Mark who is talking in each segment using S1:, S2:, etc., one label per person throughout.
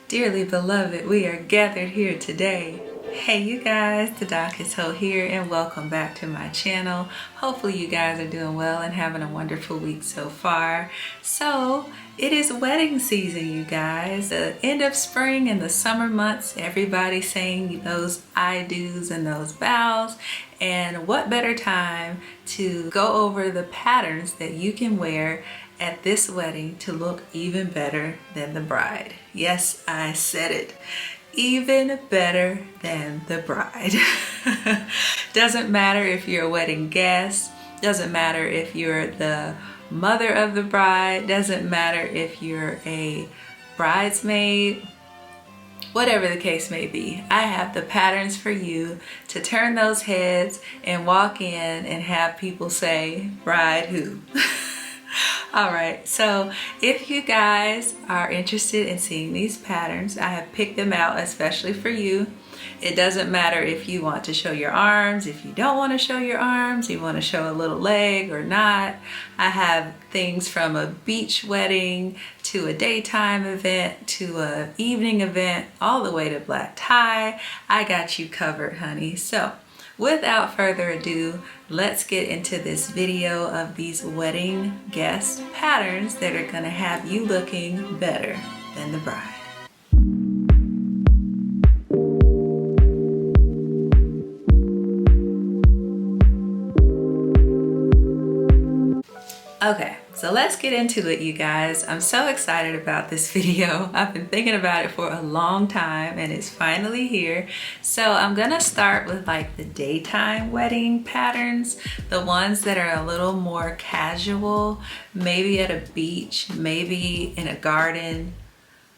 S1: Dearly beloved, we are gathered here today. Hey you guys, the Doc is Ho here and welcome back to my channel. Hopefully you guys are doing well and having a wonderful week so far. So it is wedding season, you guys. The end of spring and the summer months, everybody's saying those I do's and those vows. And what better time to go over the patterns that you can wear at this wedding to look even better than the bride. Yes, I said it. Even better than the bride. Doesn't matter if you're a wedding guest, doesn't matter if you're the mother of the bride, doesn't matter if you're a bridesmaid, whatever the case may be. I have the patterns for you to turn those heads and walk in and have people say, bride who? All right, so if you guys are interested in seeing these patterns, I have picked them out especially for you. It doesn't matter if you want to show your arms, if you don't want to show your arms, you want to show a little leg or not. I have things from a beach wedding to a daytime event to an evening event, all the way to black tie. I got you covered, honey. So without further ado, let's get into this video of these wedding guest patterns that are gonna have you looking better than the bride. Okay, so let's get into it, you guys. I'm so excited about this video. I've been thinking about it for a long time and it's finally here. So I'm gonna start with like the daytime wedding patterns, the ones that are a little more casual, maybe at a beach, maybe in a garden,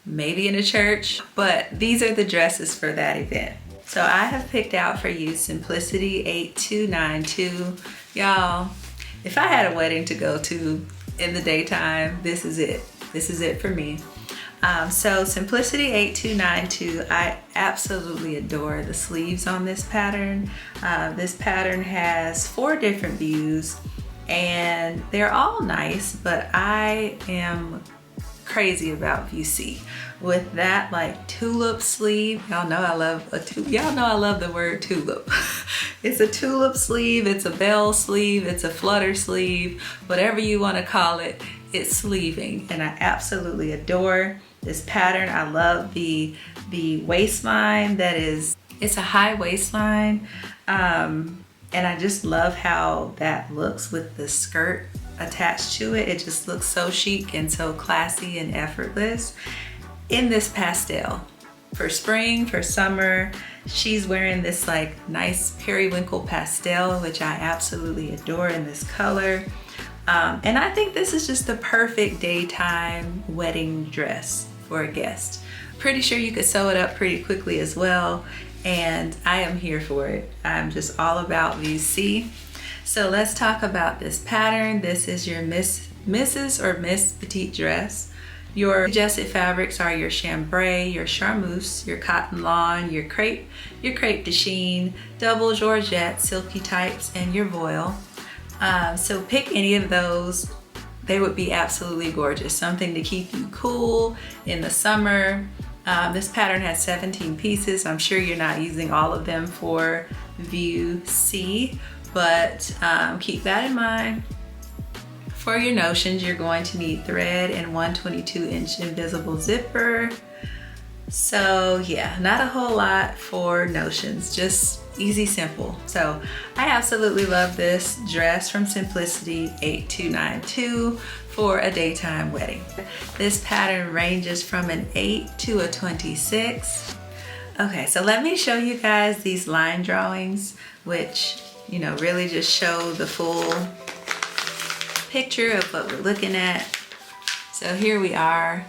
S1: maybe in a church, but these are the dresses for that event. So I have picked out for you Simplicity 8292. Y'all, if I had a wedding to go to in the daytime, this is it. This is it for me. So Simplicity 8292, I absolutely adore the sleeves on this pattern. This pattern has 4 different views and they're all nice, but I am crazy about view C. With that like tulip sleeve, y'all know I love the word tulip. It's a tulip sleeve, it's a bell sleeve, it's a flutter sleeve, whatever you want to call it, it's sleeving. And I absolutely adore this pattern. I love the waistline it's a high waistline. And I just love how that looks with the skirt attached to it. It just looks so chic and so classy and effortless. In this pastel, for spring, for summer, she's wearing this like nice periwinkle pastel, which I absolutely adore in this color. And I think this is just the perfect daytime wedding dress for a guest. Pretty sure you could sew it up pretty quickly as well, and I am here for it. I'm just all about view C. So let's talk about this pattern. This is your Mrs. or Miss Petite dress. Your suggested fabrics are your chambray, your charmeuse, your cotton lawn, your crepe de chine, double georgette, silky types, and your voile. So pick any of those. They would be absolutely gorgeous. Something to keep you cool in the summer. This pattern has 17 pieces. I'm sure you're not using all of them for view C, but keep that in mind. For your notions, you're going to need thread and 122-inch invisible zipper. So yeah, not a whole lot for notions, just easy, simple. So I absolutely love this dress from Simplicity 8292 for a daytime wedding. This pattern ranges from an 8 to a 26. Okay, so let me show you guys these line drawings, which, you know, really just show the full picture of what we're looking at. So here we are.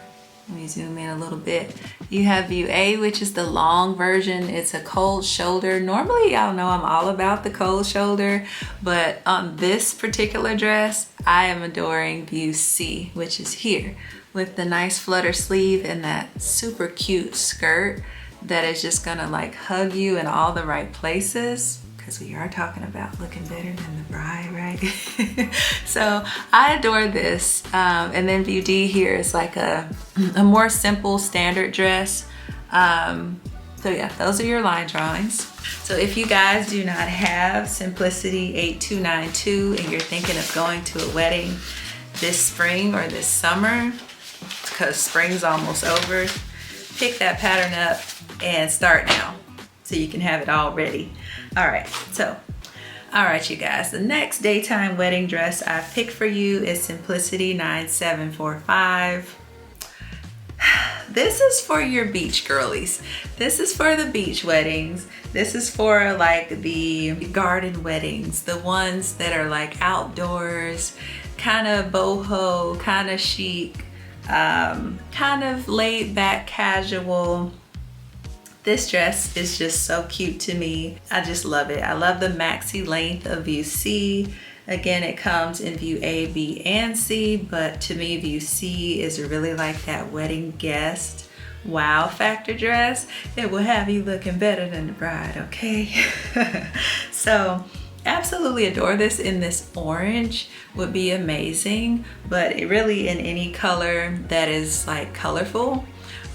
S1: Let me zoom in a little bit. You have view A, which is the long version. It's a cold shoulder. Normally, y'all know I'm all about the cold shoulder, but on this particular dress, I am adoring view C, which is here with the nice flutter sleeve and that super cute skirt that is just gonna like hug you in all the right places. because we are talking about looking better than the bride, right? So I adore this. And then view D here is like a more simple standard dress. So yeah, those are your line drawings. So if you guys do not have Simplicity 8292 and you're thinking of going to a wedding this spring or this summer, because spring's almost over, pick that pattern up and start now so you can have it all ready. All right, you guys, the next daytime wedding dress I've picked for you is Simplicity 9745. This is for your beach girlies. This is for the beach weddings. This is for like the garden weddings, the ones that are like outdoors, kind of boho, kind of chic, kind of laid back casual. This dress is just so cute to me. I just love it. I love the maxi length of view C. Again, it comes in view A, B, and C, but to me, view C is really like that wedding guest wow factor dress. It will have you looking better than the bride, okay? So absolutely adore this. In this orange would be amazing, but it really in any color that is like colorful.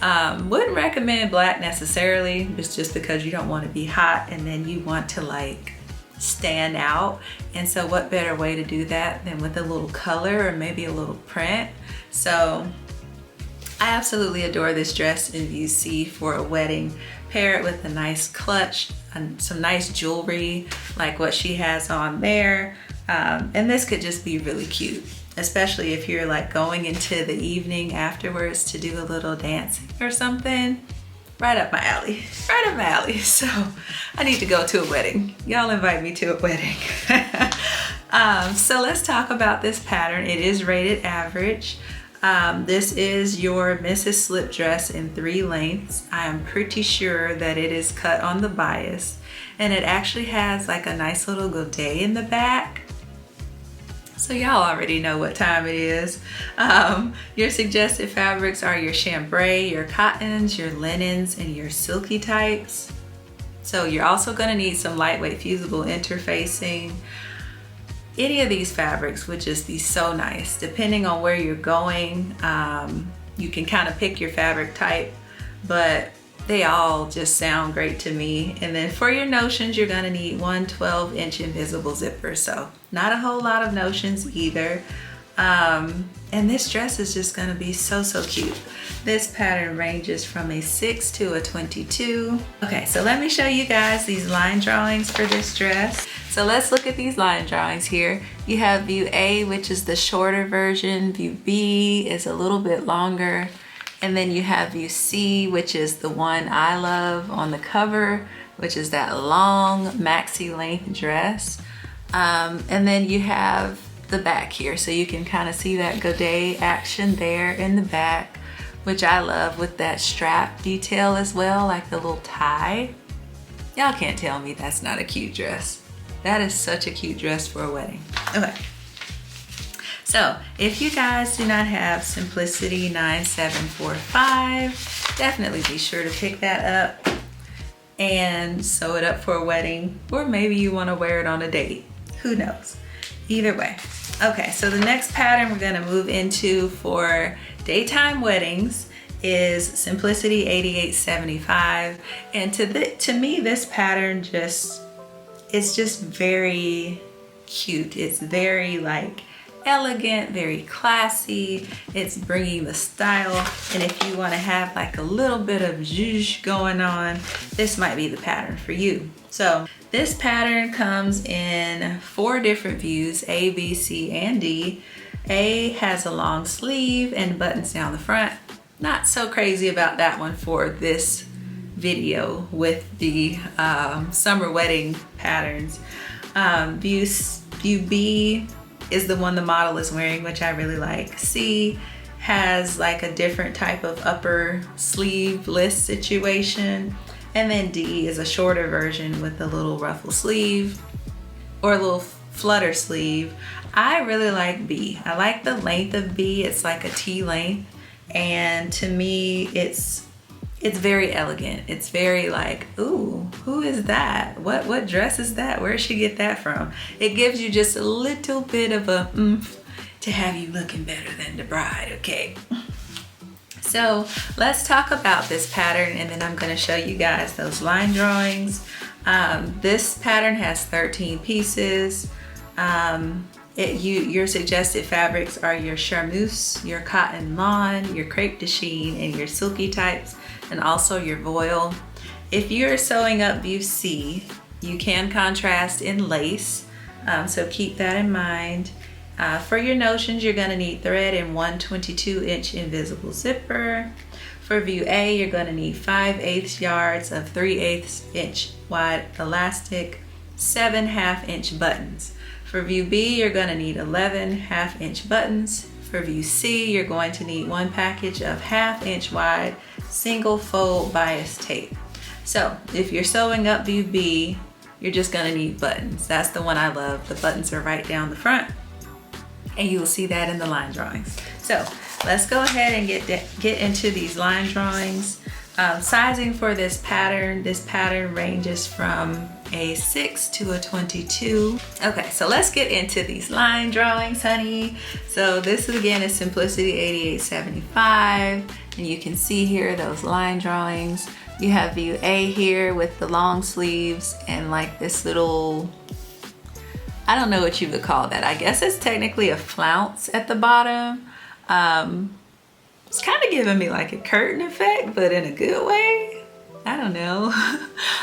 S1: Wouldn't recommend black necessarily. It's just because you don't want to be hot and then you want to like stand out. And so what better way to do that than with a little color or maybe a little print. So I absolutely adore this dress in view C for a wedding. Pair it with a nice clutch and some nice jewelry like what she has on there. And this could just be really cute, especially if you're like going into the evening afterwards to do a little dancing or something. Right up my alley, right up my alley. So I need to go to a wedding. Y'all invite me to a wedding. So let's talk about this pattern. It is rated average. This is your Mrs. Slip dress in 3 lengths. I am pretty sure that it is cut on the bias, and it actually has like a nice little godet in the back. So y'all already know what time it is. Your suggested fabrics are your chambray, your cottons, your linens, and your silky types. So you're also gonna need some lightweight fusible interfacing. Any of these fabrics would just be so nice. Depending on where you're going, you can kind of pick your fabric type, but they all just sound great to me. And then for your notions, you're gonna need one 12-inch invisible zipper. So not a whole lot of notions either. And this dress is just gonna be so, so cute. This pattern ranges from a 6 to a 22. Okay, so let me show you guys these line drawings for this dress. So let's look at these line drawings here. You have view A, which is the shorter version. View B is a little bit longer. And then you have view C, which is the one I love on the cover, which is that long maxi length dress. And then you have the back here. So you can kind of see that godet action there in the back, which I love with that strap detail as well, like the little tie. Y'all can't tell me that's not a cute dress. That is such a cute dress for a wedding. Okay. So if you guys do not have Simplicity 9745, definitely be sure to pick that up and sew it up for a wedding, or maybe you want to wear it on a date. Who knows? Either way. Okay, so the next pattern we're gonna move into for daytime weddings is Simplicity 8875. And to me, this pattern it's just very cute. It's very like elegant, very classy. It's bringing the style. And if you want to have like a little bit of zhuzh going on, this might be the pattern for you. So this pattern comes in 4 different views, A, B, C, and D. A has a long sleeve and buttons down the front. Not so crazy about that one for this video with the summer wedding patterns. View B is the one the model is wearing, which I really like. C has like a different type of upper sleeveless situation. And then D is a shorter version with a little ruffle sleeve or a little flutter sleeve. I really like B. I like the length of B. It's like a T length. And to me, it's it's very elegant. It's very like, ooh, who is that? What dress is that? Where did she get that from? It gives you just a little bit of a oomph to have you looking better than the bride, okay? So let's talk about this pattern, and then I'm gonna show you guys those line drawings. This pattern has 13 pieces. Your suggested fabrics are your charmeuse, your cotton lawn, your crepe de chine, and your silky types, and also your voile. If you're sewing up view C, you can contrast in lace, so keep that in mind. For your notions, you're gonna need thread and 1/22" invisible zipper. For view A, you're gonna need 5/8 yards of 3/8 inch wide elastic, 7 1/2" buttons. For view B, you're gonna need 11 1/2" buttons. For view C, you're going to need 1 package of 1/2 inch wide single fold bias tape. So if you're sewing up view B, you're just gonna need buttons. That's the one I love. The buttons are right down the front, and you will see that in the line drawings. So let's go ahead and get into these line drawings. Sizing for this pattern ranges from a 6 to a 22. Okay, so let's get into these line drawings, honey. So this again is Simplicity 8875, and you can see here those line drawings. You have view A here with the long sleeves and like this little, I don't know what you would call that. I guess it's technically a flounce at the bottom. It's kind of giving me like a curtain effect, but in a good way. I don't know.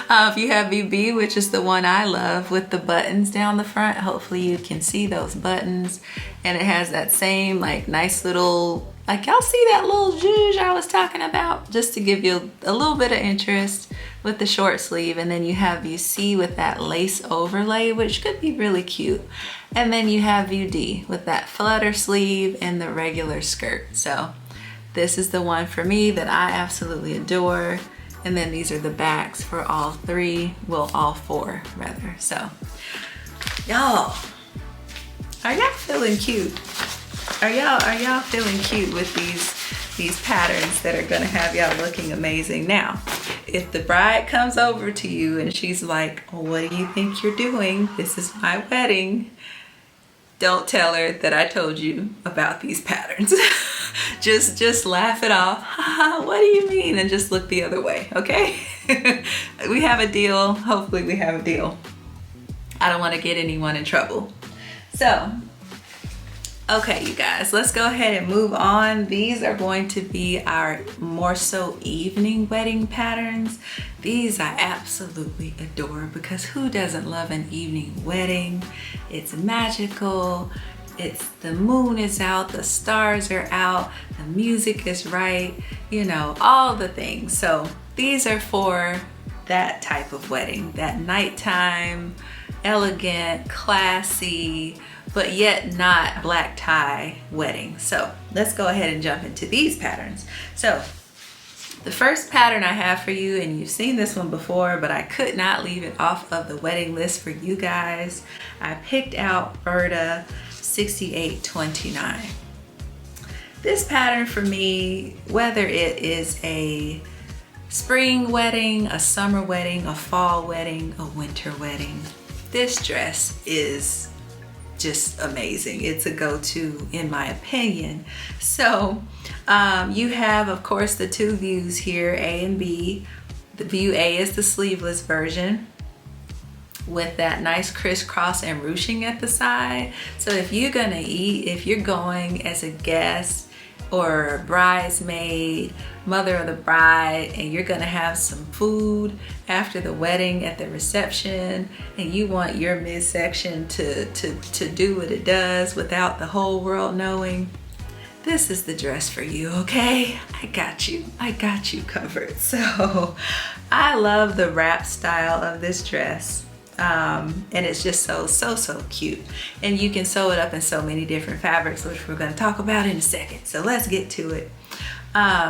S1: If you have view B, which is the one I love, with the buttons down the front, hopefully you can see those buttons. And it has that same like nice little, like y'all see that little zhuzh I was talking about? Just to give you a little bit of interest with the short sleeve. And then you have view C with that lace overlay, which could be really cute. And then you have view D with that flutter sleeve and the regular skirt. So this is the one for me that I absolutely adore. And then these are the backs for all three, well, all four rather. So y'all, are y'all feeling cute? Are y'all feeling cute with these patterns that are gonna have y'all looking amazing? Now, if the bride comes over to you and she's like, oh, what do you think you're doing? This is my wedding. Don't tell her that I told you about these patterns. just laugh it off. What do you mean? And just look the other way, okay? We have a deal. Hopefully we have a deal. I don't want to get anyone in trouble. So, okay, you guys, let's go ahead and move on. These are going to be our more so evening wedding patterns. These I absolutely adore because who doesn't love an evening wedding? It's magical. The moon is out, the stars are out, the music is right, you know, all the things. So these are for that type of wedding, that nighttime, elegant, classy, but yet not black tie wedding. So let's go ahead and jump into these patterns. So the first pattern I have for you, and you've seen this one before, but I could not leave it off of the wedding list for you guys. I picked out Berta 6829. This pattern for me, whether it is a spring wedding, a summer wedding, a fall wedding, a winter wedding, this dress is just amazing. It's a go-to in my opinion. So you have, of course, the two views here, A and B. The view A is the sleeveless version with that nice crisscross and ruching at the side. So if you're going as a guest or a bridesmaid, mother of the bride, and you're gonna have some food after the wedding at the reception, and you want your midsection to do what it does without the whole world knowing, this is the dress for you, okay? I got you covered. So I love the wrap style of this dress. And it's just so cute, and you can sew it up in so many different fabrics, which we're going to talk about in a second. So let's get to it.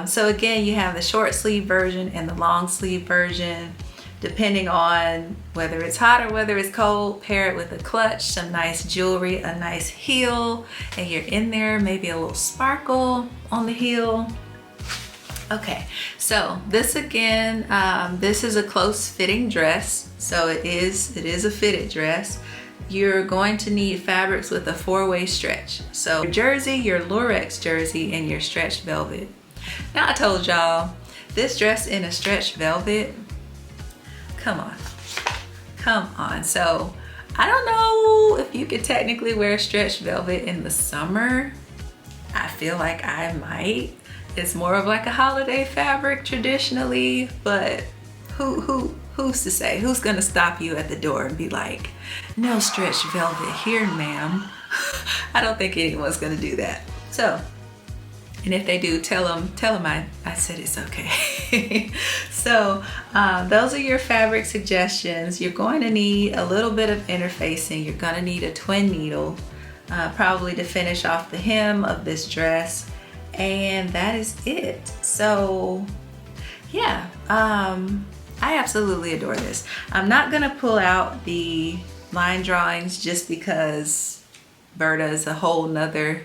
S1: So again, you have the short sleeve version and the long sleeve version. Depending on whether it's hot or whether it's cold, pair it with a clutch, some nice jewelry, a nice heel, and you're in there, maybe a little sparkle on the heel. Okay, so this again, this is a close fitting dress. So it is a fitted dress. You're going to need fabrics with a 4-way stretch. So your jersey, your Lurex jersey, and your stretch velvet. Now I told y'all, this dress in a stretch velvet, come on. So I don't know if you could technically wear stretch velvet in the summer. I feel like I might. It's more of like a holiday fabric traditionally, but who's to say? Who's gonna stop you at the door and be like, no stretch velvet here, ma'am? I don't think anyone's gonna do that. So, and if they do, tell them I said it's okay. So those are your fabric suggestions. You're going to need a little bit of interfacing. You're gonna need a twin needle, probably to finish off the hem of this dress. And that is it. So yeah, I absolutely adore this. I'm not gonna pull out the line drawings just because Berta is a whole nother,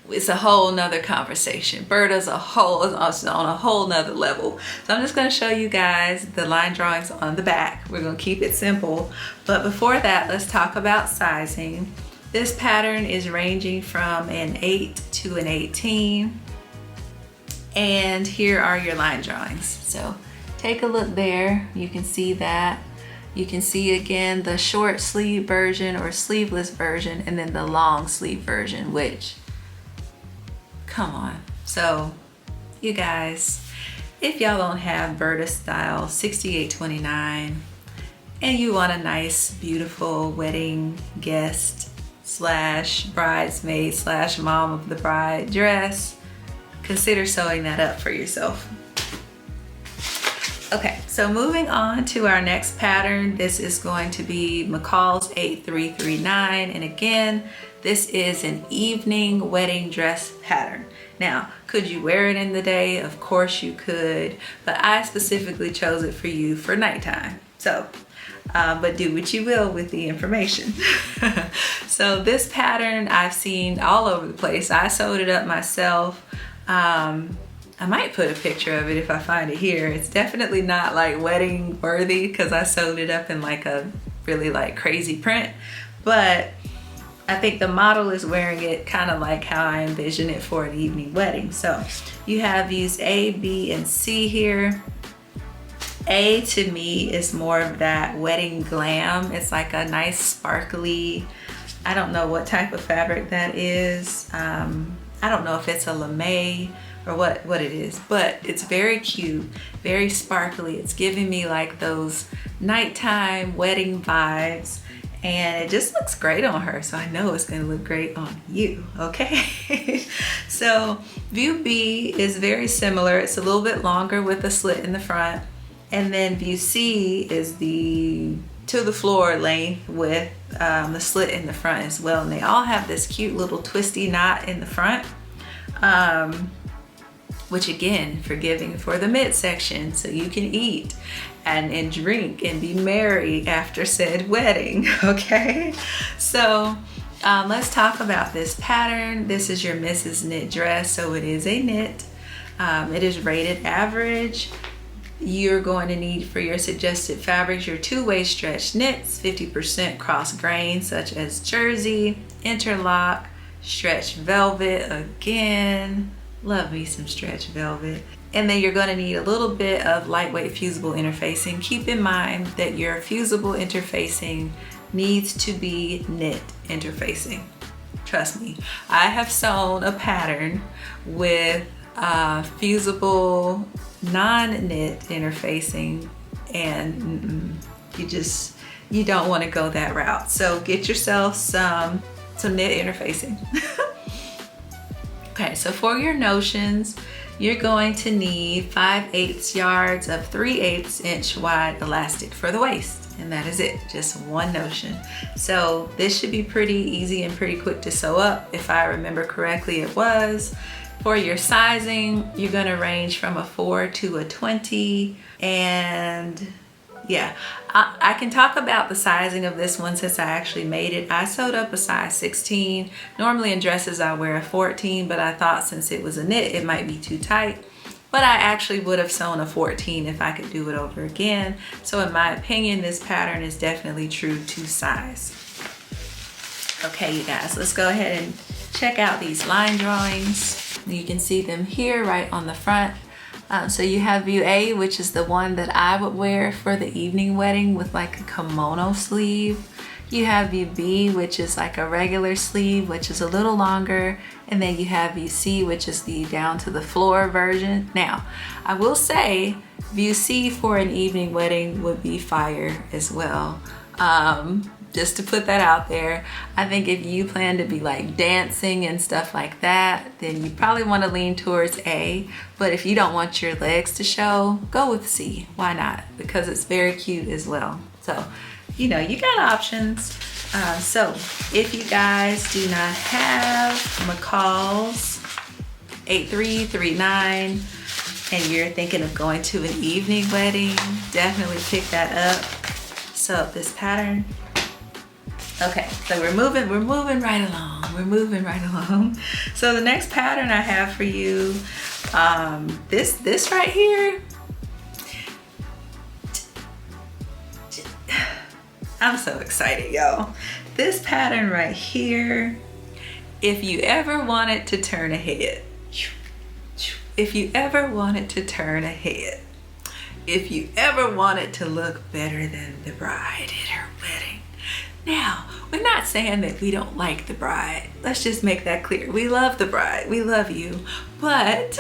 S1: it's a whole nother conversation. Berta's on a whole nother level. So I'm just gonna show you guys the line drawings on the back. We're gonna keep it simple. But before that, let's talk about sizing. This pattern is ranging from an 8 to an 18. And here are your line drawings. So take a look there. You can see that. You can see again the short sleeve version or sleeveless version, and then the long sleeve version, which, come on. So you guys, if y'all don't have Berta style 6829 and you want a nice, beautiful wedding guest slash bridesmaid slash mom of the bride dress, consider sewing that up for yourself. Okay, so moving on to our next pattern. This is going to be McCall's 8339. And again, this is an evening wedding dress pattern. Now, could you wear it in the day? Of course you could, but I specifically chose it for you for nighttime. So, but do what you will with the information. So this pattern I've seen all over the place. I sewed it up myself. I might put a picture of it if I find it here. It's definitely not like wedding worthy because I sewed it up in like a really like crazy print, but I think the model is wearing it kind of like how I envision it for an evening wedding. So you have these A, B, and C here. A to me is more of that wedding glam. It's like a nice sparkly, I don't know what type of fabric that is. I don't know if it's a lame or what it is, but it's very cute, very sparkly. It's giving me like those nighttime wedding vibes, and it just looks great on her. So I know it's gonna look great on you, okay? So view B is very similar. It's a little bit longer with a slit in the front. And then view C is the to the floor length with the slit in the front as well. And they all have this cute little twisty knot in the front. Which again, forgiving for the midsection, so you can eat and drink and be merry after said wedding, okay? So let's talk about this pattern. This is your Mrs. Knit dress, so it is a knit. It is rated average. You're going to need for your suggested fabrics your 2-way stretch knits, 50% cross grain, such as jersey, interlock, stretch velvet again. Love me some stretch velvet. And then you're going to need a little bit of lightweight fusible interfacing. Keep in mind that your fusible interfacing needs to be knit interfacing. Trust me, I have sewn a pattern with fusible non-knit interfacing, and you don't want to go that route. So get yourself some knit interfacing. Okay, so for your notions, you're going to need 5/8 yards of 3/8 inch wide elastic for the waist, and that is it, just one notion. So this should be pretty easy and pretty quick to sew up. If I remember correctly, it was. For your sizing, you're gonna range from a 4 to a 20, and yeah, I can talk about the sizing of this one since I actually made it. I sewed up a size 16. Normally in dresses I wear a 14, but I thought since it was a knit, it might be too tight. but I actually would have sewn a 14 if I could do it over again. So in my opinion, this pattern is definitely true to size. Okay, you guys, let's go ahead and check out these line drawings. You can see them here right on the front. So you have view A, which is the one that I would wear for the evening wedding with like a kimono sleeve. You have view B, which is like a regular sleeve, which is a little longer. And then you have view C, which is the down to the floor version. Now, I will say view C for an evening wedding would be fire as well. Just to put that out there. I think if you plan to be like dancing and stuff like that, then you probably want to lean towards A. But if you don't want your legs to show, go with C. Why not? Because it's very cute as well. So, you know, you got options. So if you guys do not have McCall's 8339 and you're thinking of going to an evening wedding, definitely pick that up. So this pattern. Okay, so we're moving right along. We're moving right along. So the next pattern I have for you, this right here. I'm so excited, y'all. This pattern right here, if you ever wanted to turn a head, if you ever wanted to turn a head, if you ever wanted to look better than the bride at her wedding. Now, we're not saying that we don't like the bride. Let's just make that clear. We love the bride. We love you. But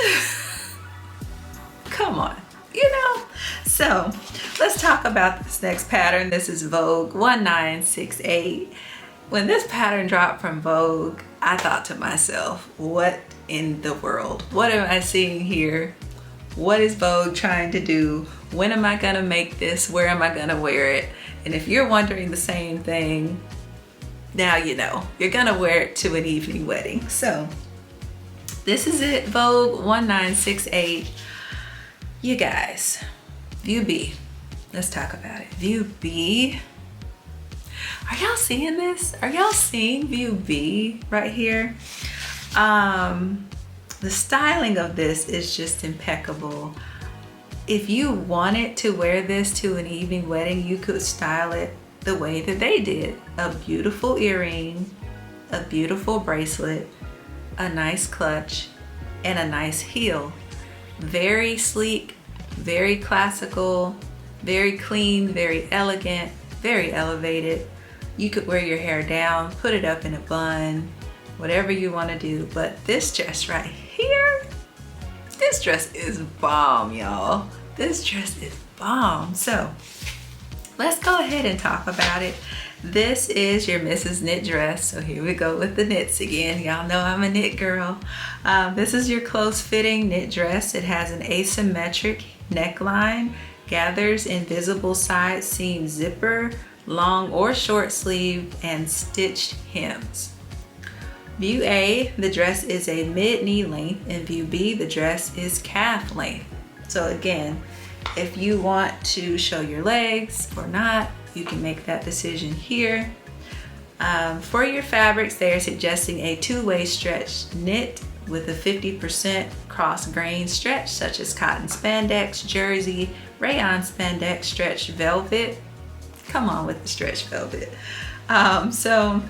S1: come on, you know? So let's talk about this next pattern. This is Vogue 1968. When this pattern dropped from Vogue, I thought to myself, what in the world? What am I seeing here? What is Vogue trying to do? When am I gonna make this? Where am I gonna wear it? And if you're wondering the same thing, now you know. You're gonna wear it to an evening wedding. So this is it, Vogue 1968. You guys, view B. Let's talk about it. View B. Are y'all seeing this? Are y'all seeing view B right here? The styling of this is just impeccable. If you wanted to wear this to an evening wedding, you could style it the way that they did. A beautiful earring, a beautiful bracelet, a nice clutch, and a nice heel. Very sleek, very classical, very clean, very elegant, very elevated. You could wear your hair down, put it up in a bun, whatever you want to do. But this dress right here, this dress is bomb, y'all. This dress is bomb. So let's go ahead and talk about it. This is your Mrs. Knit dress. So here we go with the knits again. Y'all know I'm a knit girl. This is your close fitting knit dress. It has an asymmetric neckline, gathers invisible side seam zipper, long or short sleeve, and stitched hems. View A, the dress is a mid-knee length, and view B, the dress is calf length. So again, if you want to show your legs or not, you can make that decision here. For your fabrics, they are suggesting a two-way stretch knit with a 50% cross grain stretch, such as cotton spandex, jersey, rayon spandex, stretch velvet. Come on with the stretch velvet. So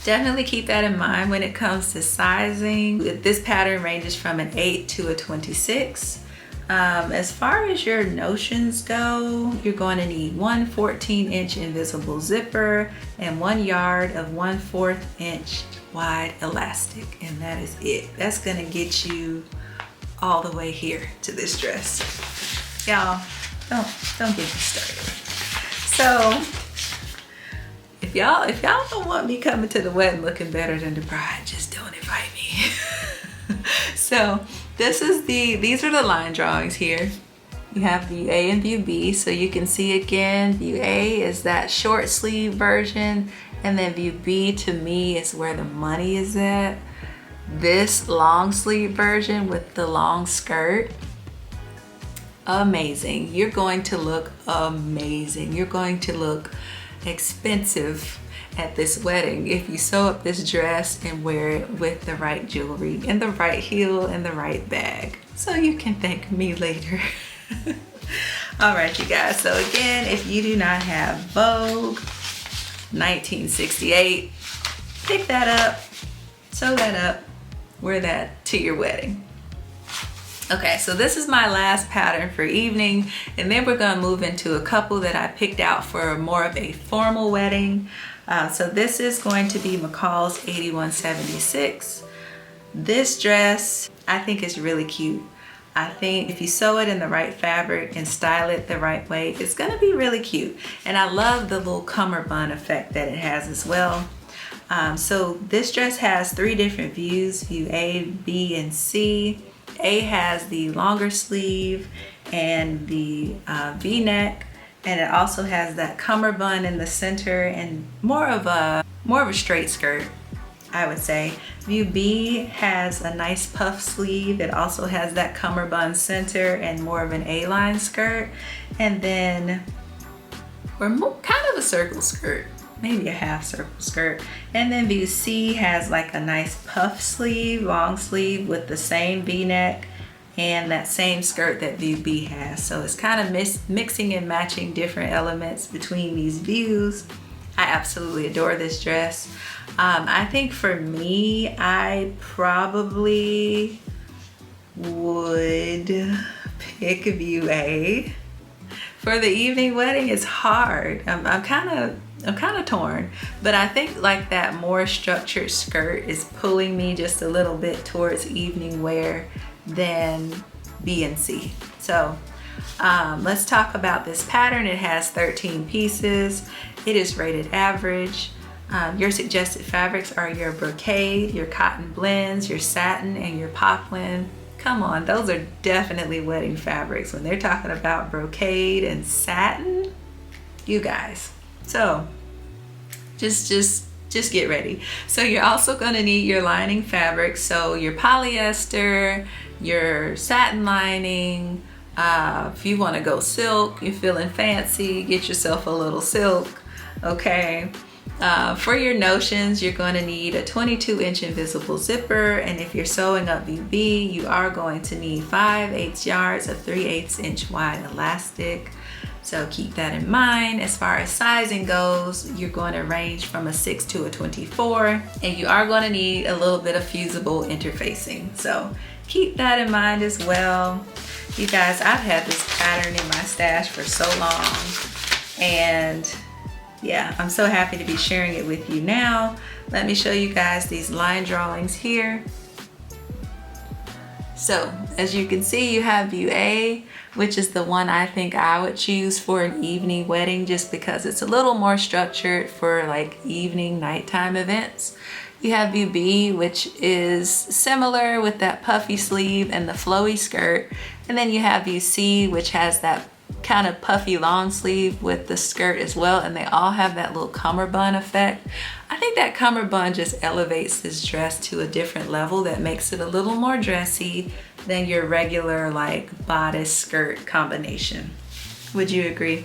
S1: definitely keep that in mind when it comes to sizing. This pattern ranges from an 8 to a 26. As far as your notions go, you're going to need one 14-inch invisible zipper and 1 yard of 1/4 inch wide elastic, and that is it. That's gonna get you all the way here to this dress. Y'all, don't get me started. So if y'all don't want me coming to the wedding looking better than the bride, just don't invite me. So these are the line drawings here. You have view A and view B, so you can see again, view A is that short sleeve version, and then view B to me is where the money is at. This long sleeve version with the long skirt, amazing. You're going to look amazing. You're going to look expensive at this wedding if you sew up this dress and wear it with the right jewelry and the right heel and the right bag. so you can thank me later. All right, you guys. So again, if you do not have Vogue 1968, pick that up, sew that up, wear that to your wedding. Okay, so this is my last pattern for evening, and then we're gonna move into a couple that I picked out for more of a formal wedding. So this is going to be McCall's 8176. This dress, I think, is really cute. I think if you sew it in the right fabric and style it the right way, it's gonna be really cute. And I love the little cummerbund effect that it has as well. So this dress has 3 different views, view A, B, and C. A has the longer sleeve and the V-neck, and it also has that cummerbund in the center and more of a straight skirt, I would say. View B has a nice puff sleeve. It also has that cummerbund center and more of an A-line skirt, and then kind of a circle skirt, maybe a half circle skirt. And then view C has like a nice puff sleeve, long sleeve with the same V-neck and that same skirt that view B has. So it's kind of mixing and matching different elements between these views. I absolutely adore this dress. I think for me, I probably would pick view A. For the evening wedding, it's hard. I'm kind of torn, but I think like that more structured skirt is pulling me just a little bit towards evening wear than B and C. So let's talk about this pattern. It has 13 pieces. It is rated average. Your suggested fabrics are your brocade, your cotton blends, your satin, and your poplin. Come on, those are definitely wedding fabrics when they're talking about brocade and satin, you guys. So just get ready. So you're also going to need your lining fabric. So your polyester, your satin lining. If you want to go silk, you're feeling fancy, get yourself a little silk. Okay. For your notions, you're going to need a 22-inch invisible zipper, and if you're sewing up VB, you are going to need 5/8 yards of 3/8 inch wide elastic. So keep that in mind. As far as sizing goes, you're going to range from a 6 to a 24, and you are going to need a little bit of fusible interfacing. So keep that in mind as well. You guys, I've had this pattern in my stash for so long, and yeah, I'm so happy to be sharing it with you now. Let me show you guys these line drawings here. So as you can see, you have view A, which is the one I think I would choose for an evening wedding, just because it's a little more structured for like evening, nighttime events. You have view B, which is similar with that puffy sleeve and the flowy skirt. And then you have view C, which has that kind of puffy long sleeve with the skirt as well, and they all have that little cummerbund effect. I think that cummerbund just elevates this dress to a different level that makes it a little more dressy than your regular like bodice skirt combination. Would you agree?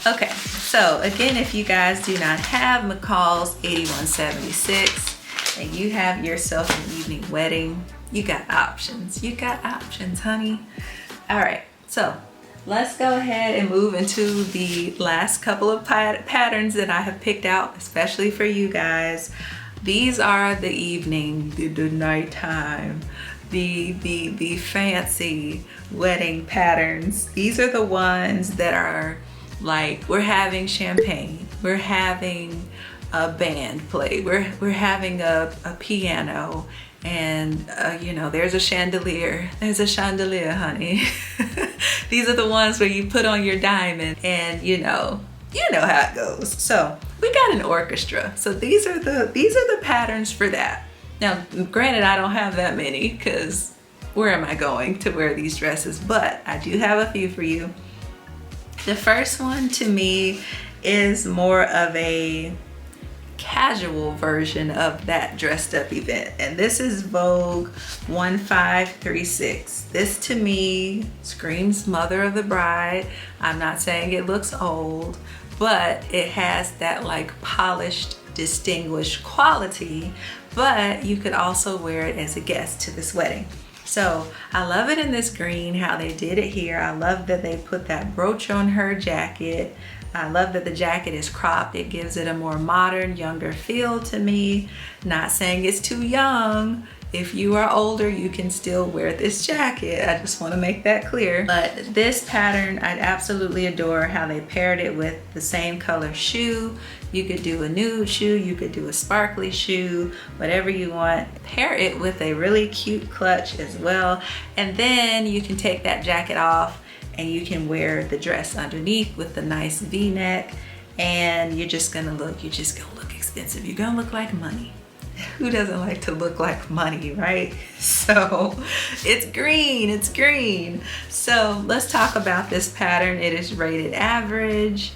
S1: Okay, so again, if you guys do not have McCall's 8176 and you have yourself an evening wedding, you got options. You got options, honey. All right. So let's go ahead and move into the last couple of patterns that I have picked out, especially for you guys. These are the evening, the nighttime, the fancy wedding patterns. These are the ones that are like, we're having champagne, we're having a band play, we're having a piano, and you know, there's a chandelier, honey. These are the ones where you put on your diamond, and you know how it goes. So we got an orchestra. So these are the patterns for that. Now granted, I don't have that many because where am I going to wear these dresses, but I do have a few for you. The first one to me is more of a casual version of that dressed up event, and this is Vogue 1536. This to me screams mother of the bride. I'm not saying it looks old, but it has that like polished, distinguished quality, but you could also wear it as a guest to this wedding. So I love it in this green, how they did it here. I love that they put that brooch on her jacket. I love that the jacket is cropped. It gives it a more modern, younger feel to me. Not saying it's too young. If you are older, you can still wear this jacket. I just want to make that clear. But this pattern, I absolutely adore how they paired it with the same color shoe. You could do a nude shoe, you could do a sparkly shoe, whatever you want. Pair it with a really cute clutch as well. And then you can take that jacket off and you can wear the dress underneath with the nice V-neck, and you're just gonna look expensive. You're gonna look like money. Who doesn't like to look like money, right? So it's green, it's green. So let's talk about this pattern. It is rated average.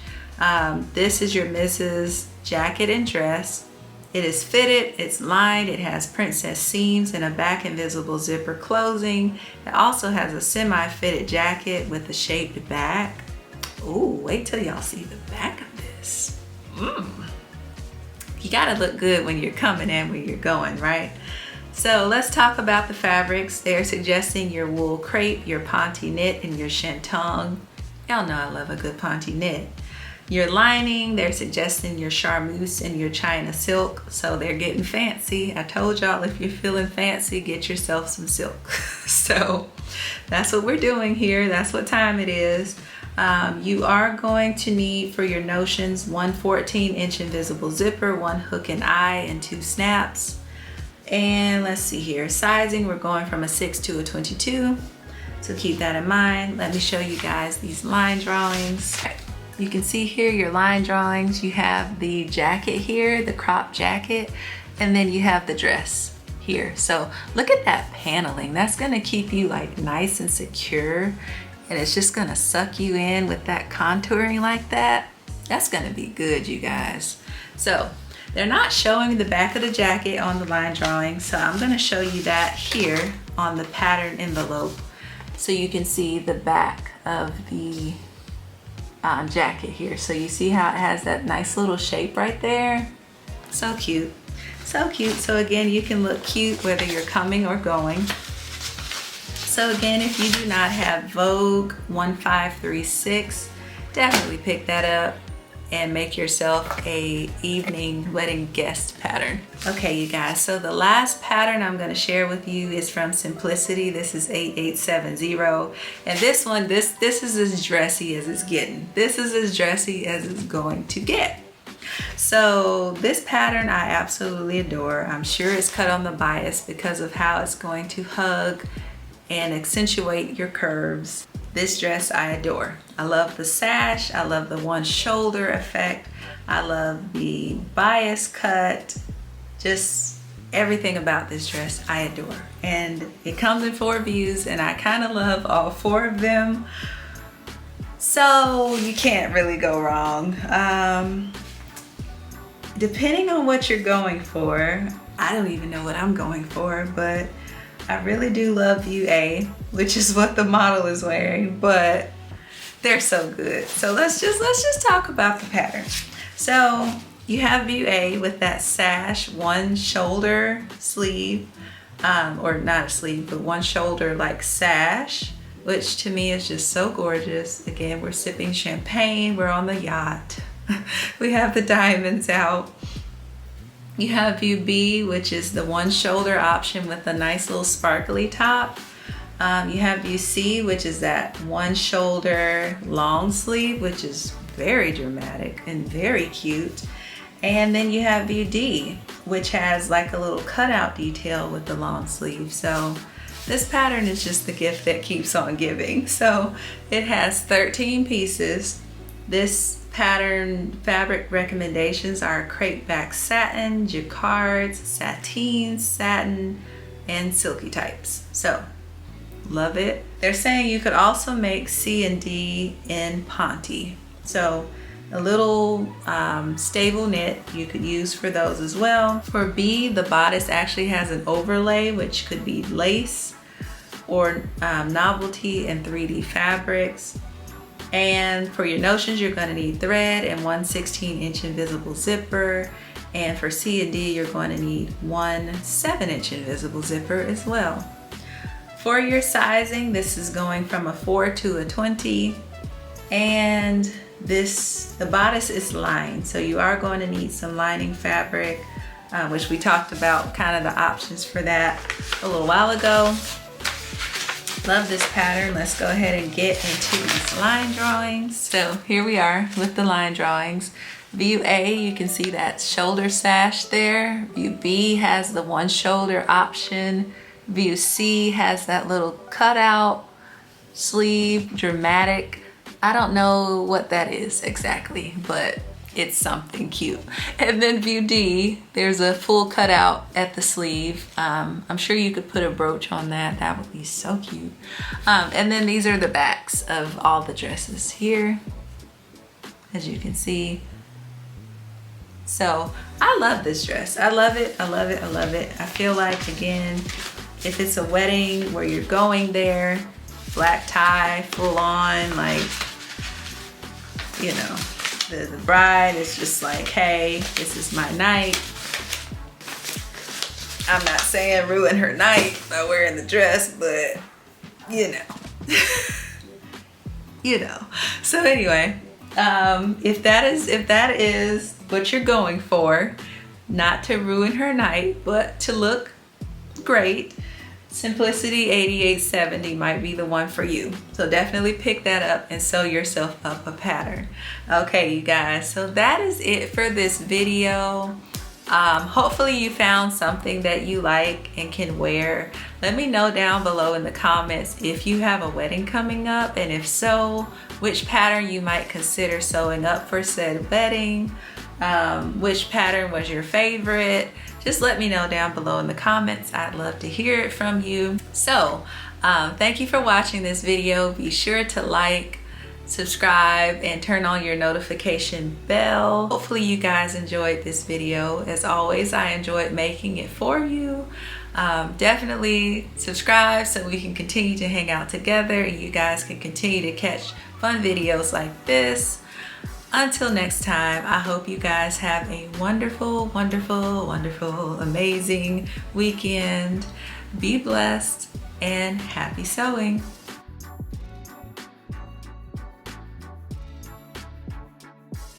S1: This is your Mrs. jacket and dress. It is fitted, it's lined, it has princess seams and a back invisible zipper closing. It also has a semi-fitted jacket with a shaped back. Ooh, wait till y'all see the back of this. You gotta look good when you're coming and when you're going, right? So let's talk about the fabrics. They're suggesting your wool crepe, your ponte knit, and your shantung. Y'all know I love a good ponte knit. Your lining, they're suggesting your charmeuse and your China silk. So they're getting fancy. I told y'all, if you're feeling fancy, get yourself some silk. So that's what we're doing here. That's what time it is. You are going to need for your notions 1 14-inch invisible zipper, 1 hook and eye, and 2 snaps. And let's see here, sizing, we're going from a 6 to a 22. So keep that in mind. Let me show you guys these line drawings. You can see here your line drawings. You have the jacket here, the crop jacket, and then you have the dress here. So look at that paneling. That's gonna keep you like nice and secure, and it's just gonna suck you in with that contouring like that. That's gonna be good, you guys. So they're not showing the back of the jacket on the line drawing, so I'm gonna show you that here on the pattern envelope so you can see the back of the jacket here. So you see how it has that nice little shape right there? So cute, so cute. So again, you can look cute whether you're coming or going. So again, if you do not have Vogue 1536, definitely pick that up and make yourself a evening wedding guest pattern. Okay, you guys, so the last pattern I'm gonna share with you is from Simplicity. This is 8870. And this one, this is as dressy as it's getting. This is as dressy as it's going to get. So this pattern I absolutely adore. I'm sure it's cut on the bias because of how it's going to hug and accentuate your curves. This dress I adore. I love the sash, I love the one shoulder effect, I love the bias cut, just everything about this dress I adore. And it comes in 4 views and I kind of love all 4 of them. So you can't really go wrong. Depending on what you're going for, I don't even know what I'm going for, but I really do love view A, which is what the model is wearing, but they're so good. So let's just talk about the pattern. So you have view A with that sash, one shoulder sleeve, or not a sleeve, but one shoulder like sash, which to me is just so gorgeous. Again, we're sipping champagne, we're on the yacht. We have the diamonds out. You have view B, which is the one shoulder option with a nice little sparkly top. You have view C, which is that one shoulder long sleeve, which is very dramatic and very cute. And then you have view D, which has like a little cutout detail with the long sleeve. So this pattern is just the gift that keeps on giving. So it has 13 pieces. This pattern fabric recommendations are crepe back satin, jacquards, sateen, satin, and silky types. So love it. They're saying you could also make C and D in ponte. So a little stable knit you could use for those as well. For B, the bodice actually has an overlay, which could be lace or novelty and 3D fabrics. And for your notions, you're gonna need thread and 1 16-inch invisible zipper. And for C and D, you're going to need 1 7-inch invisible zipper as well. For your sizing, this is going from a 4 to a 20. And the bodice is lined, so you are going to need some lining fabric, which we talked about kind of the options for that a little while ago. Love this pattern. Let's go ahead and get into these line drawings. So here we are with the line drawings. View A, you can see that shoulder sash there. View B has the one shoulder option. View C has that little cutout sleeve, dramatic. I don't know what that is exactly, but it's something cute. And then view D, there's a full cutout at the sleeve. I'm sure you could put a brooch on that. That would be so cute. And then these are the backs of all the dresses here, as you can see. So I love this dress. I love it, I love it, I love it. I feel like, again, if it's a wedding where you're going there, black tie, full on, like, you know, the bride is just like, hey, this is my night. I'm not saying ruin her night by wearing the dress, but you know. You know. So anyway, if that is what you're going for, not to ruin her night, but to look great, Simplicity 8870 might be the one for you. So definitely pick that up and sew yourself up a pattern. Okay, you guys, so that is it for this video. Hopefully you found something that you like and can wear. Let me know down below in the comments if you have a wedding coming up, and if so, which pattern you might consider sewing up for said wedding. Which pattern was your favorite? Just let me know down below in the comments. I'd love to hear it from you. So thank you for watching this video. Be sure to like, subscribe, and turn on your notification bell. Hopefully you guys enjoyed this video. As always, I enjoyed making it for you. Definitely subscribe so we can continue to hang out together and you guys can continue to catch fun videos like this. Until next time, I hope you guys have a wonderful, wonderful, wonderful, amazing weekend. Be blessed and happy sewing.